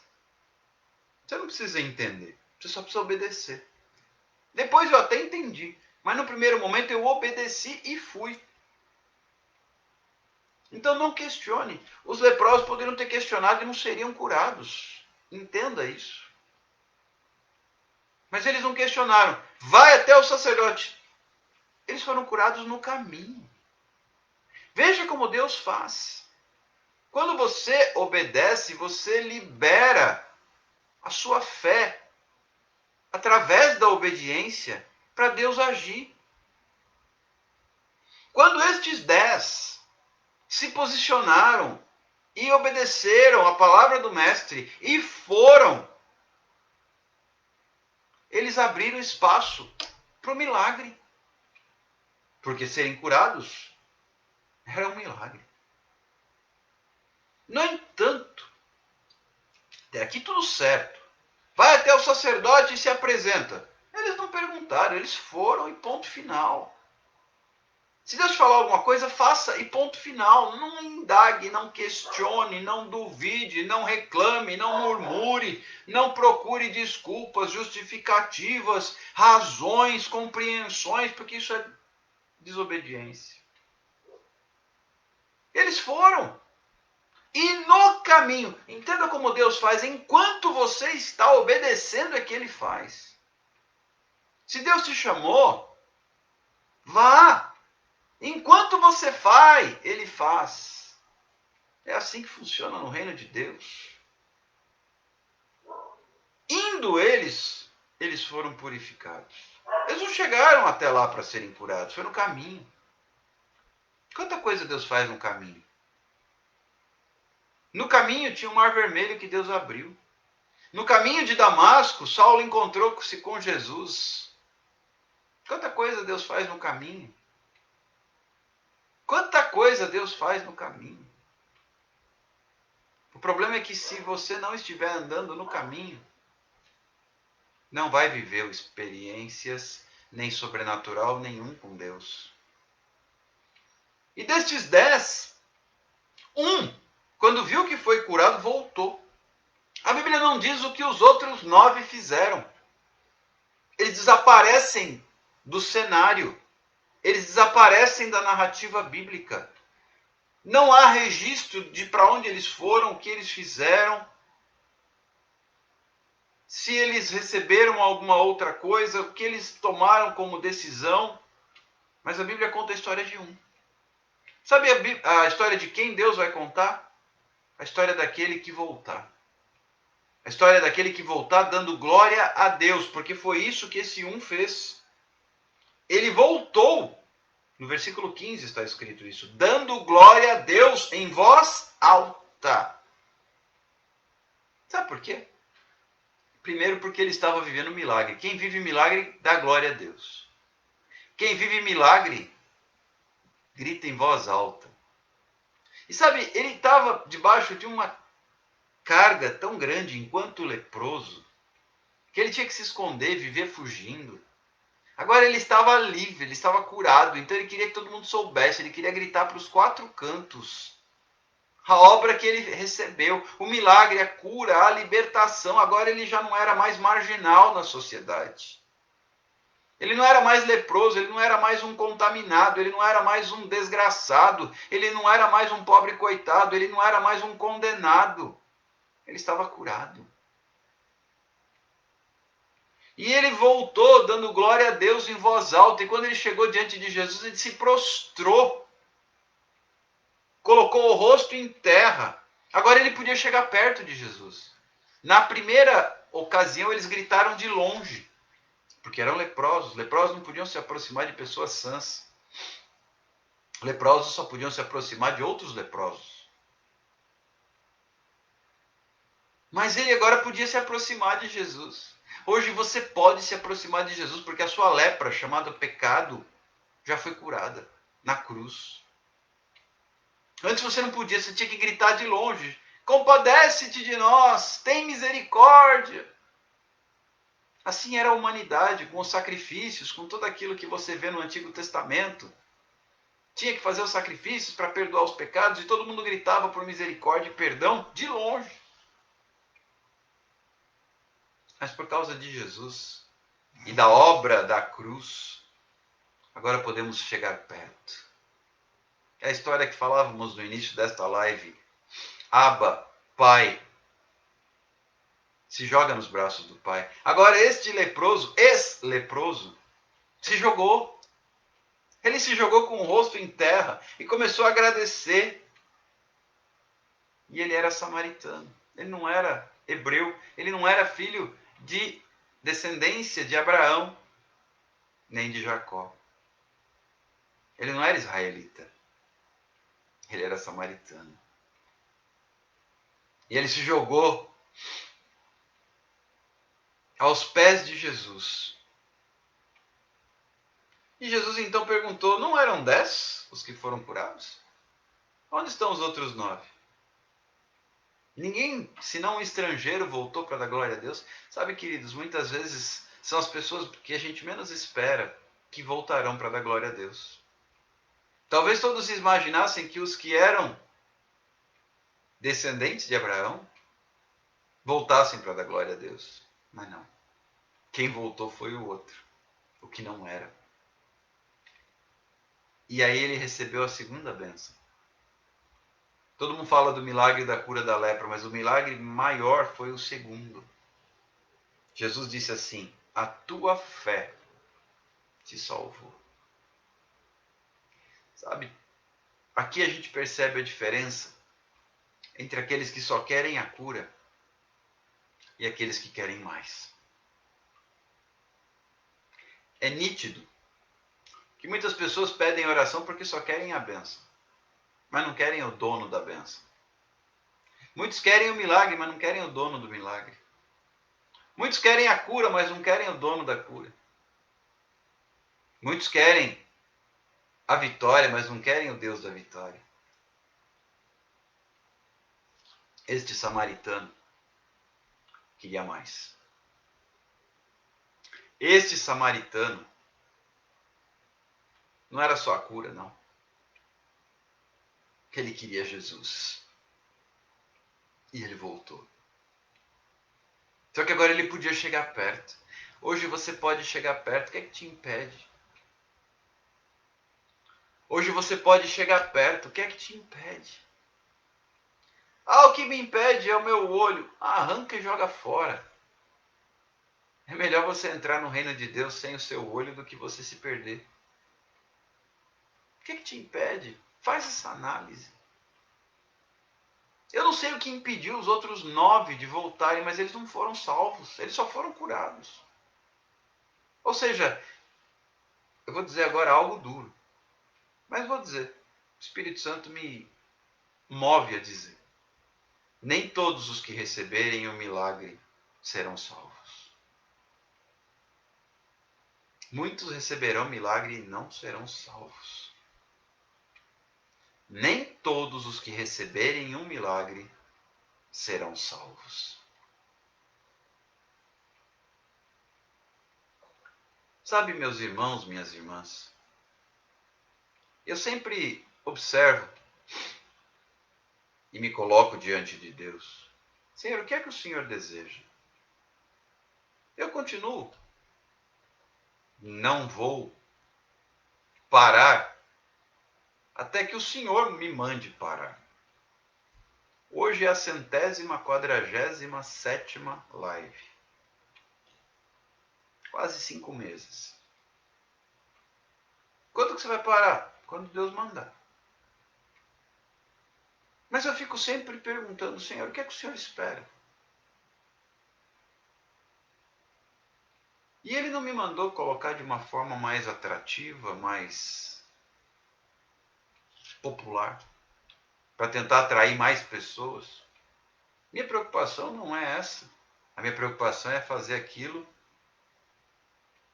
Você não precisa entender, você só precisa obedecer. Depois eu até entendi, mas no primeiro momento eu obedeci e fui. Então não questione. Os leprosos poderiam ter questionado e não seriam curados. Entenda isso. Mas eles não questionaram. Vai até o sacerdote. Eles foram curados no caminho. Veja como Deus faz. Quando você obedece, você libera a sua fé através da obediência para Deus agir. Quando estes 10 se posicionaram e obedeceram a palavra do Mestre e foram, eles abriram espaço para o milagre. Porque serem curados era um milagre. No entanto, até aqui tudo certo. Vai até o sacerdote e se apresenta. Eles não perguntaram, eles foram e ponto final. Se Deus te falar alguma coisa, faça e ponto final. Não indague, não questione, não duvide, não reclame, não murmure, não procure desculpas, justificativas, razões, compreensões, porque isso é desobediência. Eles foram. E no caminho, entenda como Deus faz, enquanto você está obedecendo é que Ele faz. Se Deus te chamou, vá. Enquanto você vai, Ele faz. É assim que funciona no reino de Deus. Indo eles foram purificados. Eles não chegaram até lá para serem curados, foi no caminho. Quanta coisa Deus faz no caminho. No caminho tinha um mar vermelho que Deus abriu. No caminho de Damasco, Saulo encontrou-se com Jesus. Quanta coisa Deus faz no caminho. Quanta coisa Deus faz no caminho. O problema é que se você não estiver andando no caminho, não vai viver experiências nem sobrenatural nenhum com Deus. E destes 10, quando viu que foi curado, voltou. A Bíblia não diz o que os outros 9 fizeram. Eles desaparecem do cenário. Eles desaparecem da narrativa bíblica. Não há registro de para onde eles foram, o que eles fizeram, se eles receberam alguma outra coisa, o que eles tomaram como decisão. Mas a Bíblia conta a história de um. Sabe a história de quem Deus vai contar? A história daquele que voltar. A história daquele que voltar dando glória a Deus, porque foi isso que esse um fez. Ele voltou No versículo 15 está escrito isso. Dando glória a Deus em voz alta. Sabe por quê? Primeiro, porque ele estava vivendo um milagre. Quem vive milagre dá glória a Deus. Quem vive milagre grita em voz alta. E sabe, ele estava debaixo de uma carga tão grande enquanto leproso, que ele tinha que se esconder, viver fugindo. Agora ele estava livre, ele estava curado, então ele queria que todo mundo soubesse, ele queria gritar para os 4 cantos a obra que ele recebeu, o milagre, a cura, a libertação. Agora ele já não era mais marginal na sociedade. Ele não era mais leproso, ele não era mais um contaminado, ele não era mais um desgraçado, ele não era mais um pobre coitado, ele não era mais um condenado. Ele estava curado. E ele voltou dando glória a Deus em voz alta. E quando ele chegou diante de Jesus, ele se prostrou. Colocou o rosto em terra. Agora ele podia chegar perto de Jesus. Na primeira ocasião, eles gritaram de longe. Porque eram leprosos. Leprosos não podiam se aproximar de pessoas sãs. Leprosos só podiam se aproximar de outros leprosos. Mas ele agora podia se aproximar de Jesus. Hoje você pode se aproximar de Jesus, porque a sua lepra, chamada pecado, já foi curada na cruz. Antes você não podia, você tinha que gritar de longe. Compadece-te de nós, tem misericórdia. Assim era a humanidade, com os sacrifícios, com tudo aquilo que você vê no Antigo Testamento. Tinha que fazer os sacrifícios para perdoar os pecados, e todo mundo gritava por misericórdia e perdão de longe. Mas por causa de Jesus e da obra da cruz, agora podemos chegar perto. É a história que falávamos no início desta live. Abba, Pai, se joga nos braços do Pai. Agora este leproso, ex-leproso, se jogou. Ele se jogou com o rosto em terra e começou a agradecer. E ele era samaritano. Ele não era hebreu. Ele não era filho de descendência de Abraão, nem de Jacó. Ele não era israelita. Ele era samaritano. E ele se jogou aos pés de Jesus. E Jesus então perguntou, não eram 10 os que foram curados? Onde estão os outros 9? Ninguém, senão um estrangeiro, voltou para dar glória a Deus. Sabe, queridos, muitas vezes são as pessoas que a gente menos espera que voltarão para dar glória a Deus. Talvez todos imaginassem que os que eram descendentes de Abraão voltassem para dar glória a Deus. Mas não. Quem voltou foi o outro, o que não era. E aí ele recebeu a segunda bênção. Todo mundo fala do milagre da cura da lepra, mas o milagre maior foi o segundo. Jesus disse assim, a tua fé te salvou. Sabe, aqui a gente percebe a diferença entre aqueles que só querem a cura e aqueles que querem mais. É nítido que muitas pessoas pedem oração porque só querem a bênção, mas não querem o dono da bênção. Muitos querem o milagre, mas não querem o dono do milagre. Muitos querem a cura, mas não querem o dono da cura. Muitos querem a vitória, mas não querem o Deus da vitória. Este samaritano queria mais. Este samaritano não era só a cura, não. Ele queria Jesus. E ele voltou. Só que agora ele podia chegar perto. Hoje você pode chegar perto. O que é que te impede? Hoje você pode chegar perto. O que é que te impede? O que me impede é o meu olho. Arranca e joga fora. É melhor você entrar no reino de Deus sem o seu olho do que você se perder. O que é que te impede? Faz essa análise. Eu não sei o que impediu os outros 9 de voltarem, mas eles não foram salvos. Eles só foram curados. Ou seja, eu vou dizer agora algo duro. Mas vou dizer, o Espírito Santo me move a dizer: nem todos os que receberem o milagre serão salvos. Muitos receberão milagre e não serão salvos. Nem todos os que receberem um milagre serão salvos. Sabe, meus irmãos, minhas irmãs, eu sempre observo e me coloco diante de Deus. Senhor, o que é que o Senhor deseja? Eu continuo. Não vou parar até que o Senhor me mande parar. Hoje é a 147ª live. Quase 5 meses. Quando que você vai parar? Quando Deus mandar. Mas eu fico sempre perguntando, Senhor, o que é que o Senhor espera? E Ele não me mandou colocar de uma forma mais atrativa, mais popular, para tentar atrair mais pessoas. Minha preocupação não é essa. A minha preocupação é fazer aquilo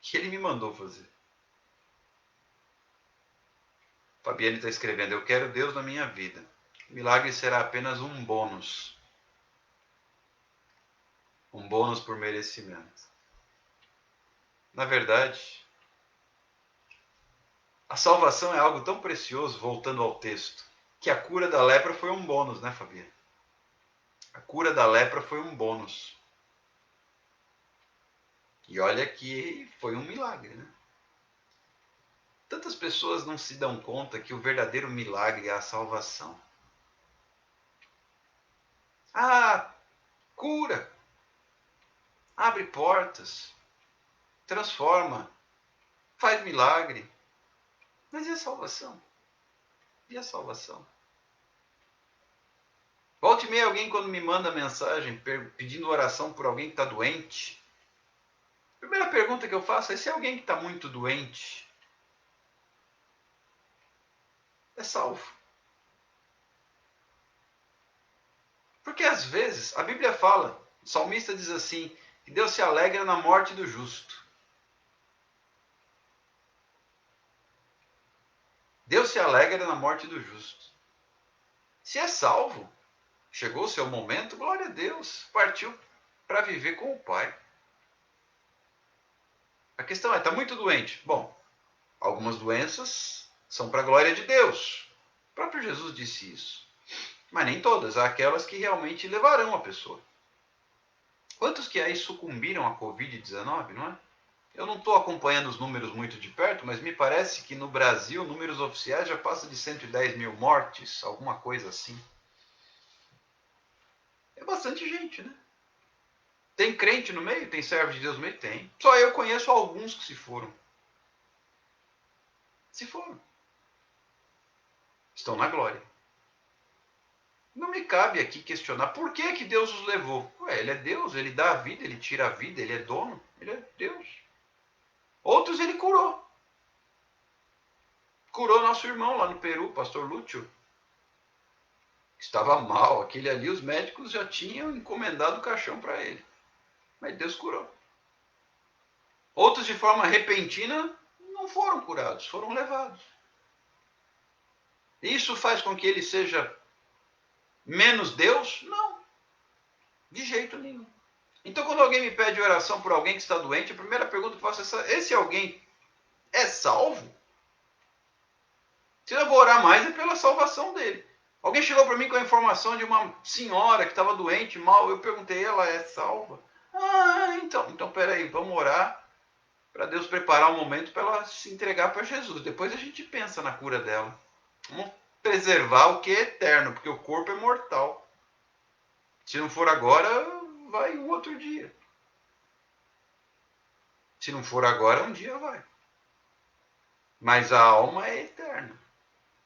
que Ele me mandou fazer. Fabiane está escrevendo: eu quero Deus na minha vida. O milagre será apenas um bônus. Um bônus por merecimento. Na verdade, a salvação é algo tão precioso, voltando ao texto, que a cura da lepra foi um bônus, né, Fabiane? A cura da lepra foi um bônus. E olha que foi um milagre, né? Tantas pessoas não se dão conta que o verdadeiro milagre é a salvação. Ah, cura, abre portas, transforma, faz milagre. Mas e a salvação? E a salvação? Volte e meia alguém quando me manda mensagem pedindo oração por alguém que está doente. A primeira pergunta que eu faço é se alguém que está muito doente é salvo. Porque às vezes a Bíblia fala, o salmista diz assim, que Deus se alegra na morte do justo. Deus se alegra na morte do justo. Se é salvo, chegou o seu momento, glória a Deus, partiu para viver com o Pai. A questão é, está muito doente? Bom, algumas doenças são para a glória de Deus. O próprio Jesus disse isso. Mas nem todas, há aquelas que realmente levarão a pessoa. Quantos que aí sucumbiram à Covid-19, não é? Eu não estou acompanhando os números muito de perto, mas me parece que no Brasil, números oficiais já passa de 110 mil mortes, alguma coisa assim. É bastante gente, né? Tem crente no meio? Tem servo de Deus no meio? Tem. Só eu conheço alguns que se foram. Se foram. Estão na glória. Não me cabe aqui questionar por que, que Deus os levou. Ué, ele é Deus, ele dá a vida, ele tira a vida, ele é dono, ele é Deus. Outros ele curou. Curou nosso irmão lá no Peru, pastor Lúcio. Estava mal, aquele ali os médicos já tinham encomendado o caixão para ele. Mas Deus curou. Outros de forma repentina não foram curados, foram levados. Isso faz com que ele seja menos Deus? Não, de jeito nenhum. Então, quando alguém me pede oração por alguém que está doente, a primeira pergunta que eu faço é: esse alguém é salvo? Se eu vou orar mais é pela salvação dele. Alguém chegou para mim com a informação de uma senhora que estava doente, mal. Eu perguntei, ela é salva? Ah, então peraí, vamos orar para Deus preparar um momento para ela se entregar para Jesus. Depois a gente pensa na cura dela. Vamos preservar o que é eterno, porque o corpo é mortal. Se não for agora, vai um outro dia. Se não for agora, um dia vai. Mas a alma é eterna.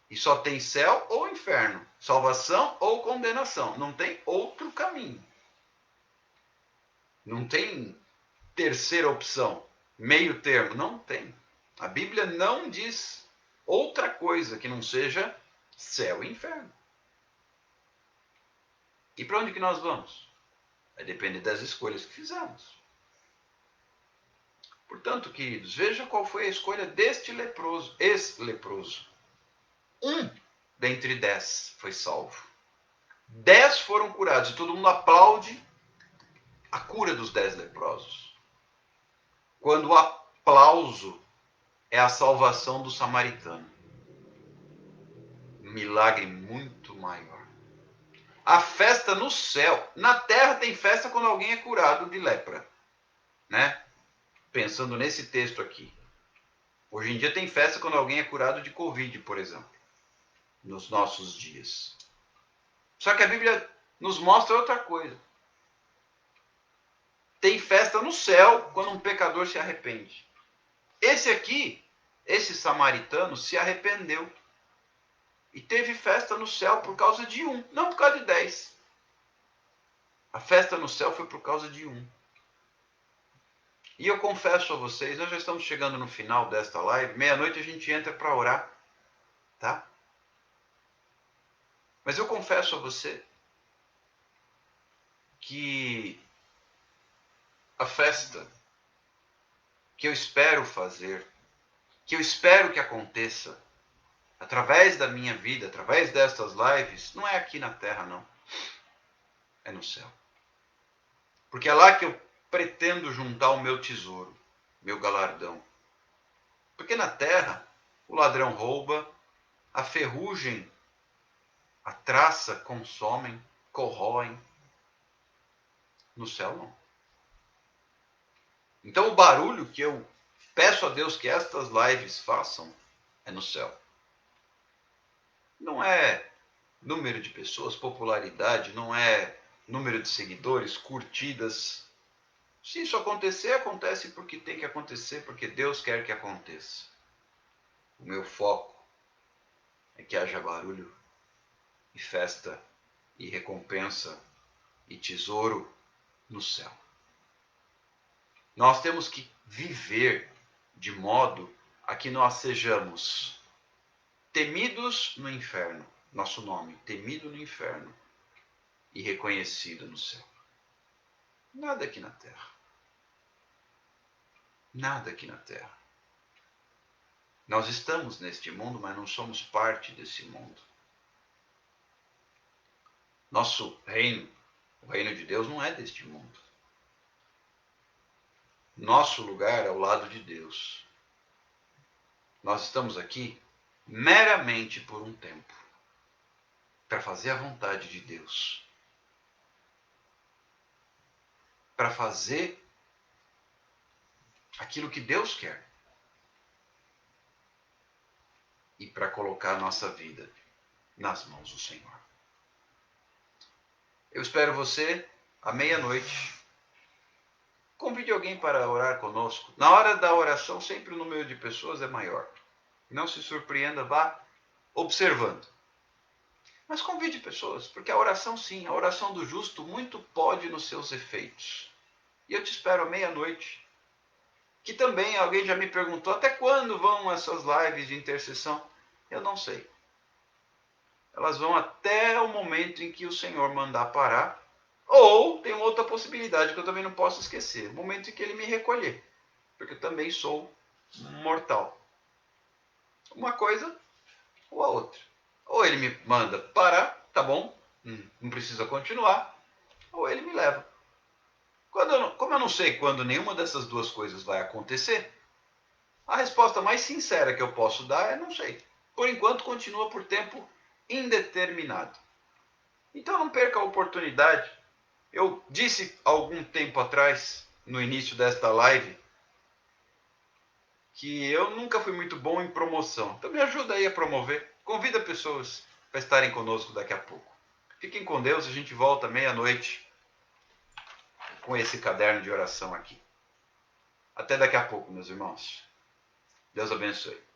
E só tem céu ou inferno, salvação ou condenação. Não tem outro caminho. Não tem terceira opção, meio termo. Não tem. A Bíblia não diz. outra coisa que não seja céu e inferno. E para onde que nós vamos? Vai depender das escolhas que fizemos. Portanto, queridos, veja qual foi a escolha deste leproso, ex-leproso. 1 dentre 10 foi salvo. 10 foram curados. E todo mundo aplaude a cura dos 10 leprosos. Quando o aplauso é a salvação do samaritano. Um milagre muito maior. A festa no céu. Na terra tem festa quando alguém é curado de lepra. Né? Pensando nesse texto aqui. Hoje em dia tem festa quando alguém é curado de Covid, por exemplo. Nos nossos dias. Só que a Bíblia nos mostra outra coisa. Tem festa no céu quando um pecador se arrepende. Esse samaritano se arrependeu. E teve festa no céu por causa de 1, não por causa de 10. A festa no céu foi por causa de 1. E eu confesso a vocês, nós já estamos chegando no final desta live, meia-noite a gente entra para orar, tá? Mas eu confesso a você que a festa que eu espero fazer, que eu espero que aconteça, através da minha vida, através destas lives, não é aqui na terra, não. É no céu. Porque é lá que eu pretendo juntar o meu tesouro, meu galardão. Porque na terra, o ladrão rouba, a ferrugem, a traça consomem, corroem. No céu, não. Então, o barulho que eu peço a Deus que estas lives façam é no céu. Não é número de pessoas, popularidade, não é número de seguidores, curtidas. Se isso acontecer, acontece porque tem que acontecer, porque Deus quer que aconteça. O meu foco é que haja barulho e festa e recompensa e tesouro no céu. Nós temos que viver de modo a que nós sejamos temidos no inferno, nosso nome, temido no inferno e reconhecido no céu. Nada aqui na terra. Nada aqui na terra. Nós estamos neste mundo, mas não somos parte desse mundo. Nosso reino, o reino de Deus, não é deste mundo. Nosso lugar é ao lado de Deus. Nós estamos aqui meramente por um tempo, para fazer a vontade de Deus. Para fazer aquilo que Deus quer. E para colocar a nossa vida nas mãos do Senhor. Eu espero você à meia-noite. Convide alguém para orar conosco. Na hora da oração, sempre o número de pessoas é maior. Não se surpreenda, vá observando. Mas convide pessoas, porque a oração sim, a oração do justo muito pode nos seus efeitos. E eu te espero à meia-noite. Que também alguém já me perguntou, até quando vão essas lives de intercessão? Eu não sei. Elas vão até o momento em que o Senhor mandar parar. Ou tem outra possibilidade que eu também não posso esquecer. O momento em que Ele me recolher. Porque eu também sou mortal. Uma coisa ou a outra. Ou Ele me manda parar, tá bom, não precisa continuar. Ou Ele me leva. Como eu não sei quando nenhuma dessas duas coisas vai acontecer, a resposta mais sincera que eu posso dar é não sei. Por enquanto, continua por tempo indeterminado. Então não perca a oportunidade. Eu disse algum tempo atrás, no início desta live, que eu nunca fui muito bom em promoção. Então me ajuda aí a promover. Convida pessoas para estarem conosco daqui a pouco. Fiquem com Deus, a gente volta meia-noite com esse caderno de oração aqui. Até daqui a pouco, meus irmãos. Deus abençoe.